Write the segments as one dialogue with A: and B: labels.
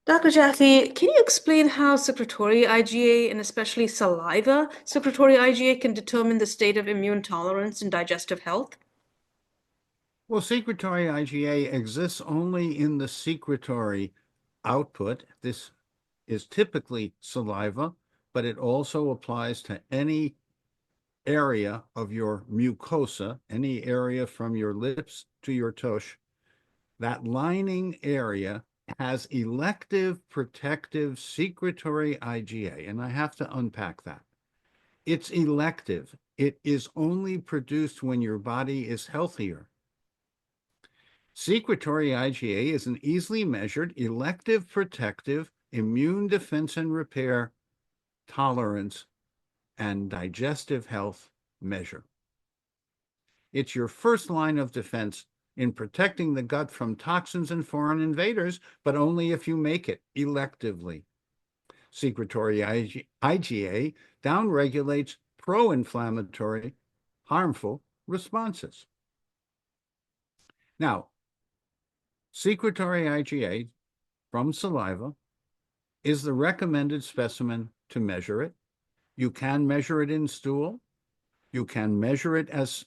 A: Dr. Jaffe, can you explain how secretory IgA and especially saliva secretory IgA can determine the state of immune tolerance and digestive health?
B: Well, secretory IgA exists only in the secretory output. This is typically saliva, but it also applies to any area of your mucosa, any area from your lips to your tush. That lining area has elective protective secretory IgA, and I have to unpack that. It's elective. It is only produced when your body is healthier. Secretory IgA is an easily measured elective protective immune defense and repair tolerance and digestive health measure. It's your first line of defense in protecting the gut from toxins and foreign invaders, but only if you make it electively. Secretory IgA downregulates pro-inflammatory, harmful responses. Now, secretory IgA from saliva is the recommended specimen to measure it. You can measure it in stool. You can measure it as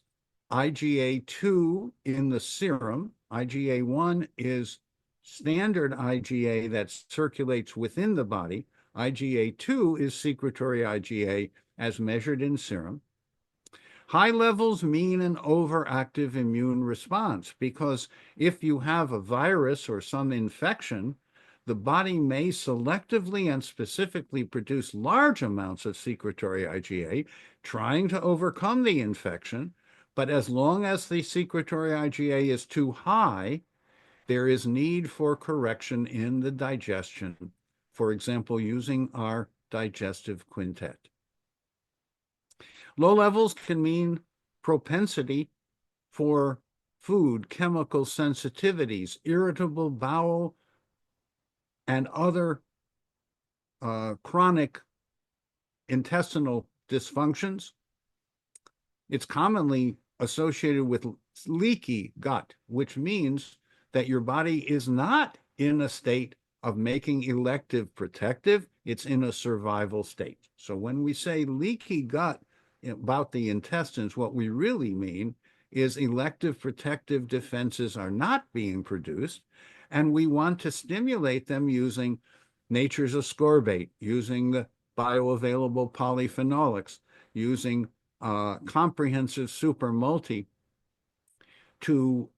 B: IgA2 in the serum. IgA1 is standard IgA that circulates within the body. IgA2 is secretory IgA as measured in serum. High levels mean an overactive immune response because if you have a virus or some infection, the body may selectively and specifically produce large amounts of secretory IgA, trying to overcome the infection. But as long as the secretory IgA is too high, there is need for correction in the digestion, for example, using our digestive quintet. Low levels can mean propensity for food, chemical sensitivities, irritable bowel, and other chronic intestinal dysfunctions. It's commonly associated with leaky gut, which means that your body is not in a state of making elective protective, it's in a survival state. So when we say leaky gut about the intestines, what we really mean is elective protective defenses are not being produced, and we want to stimulate them using nature's ascorbate, using the bioavailable polyphenolics, using comprehensive super multi to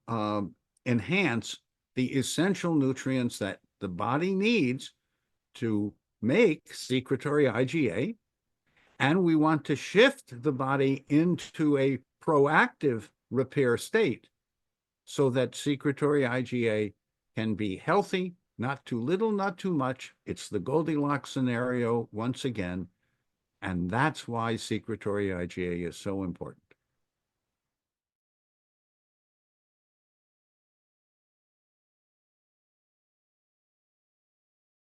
B: enhance the essential nutrients that the body needs to make secretory IgA. And we want to shift the body into a proactive repair state so that secretory IgA can be healthy, not too little, not too much. It's the Goldilocks scenario once again. And that's why secretory IgA is so important.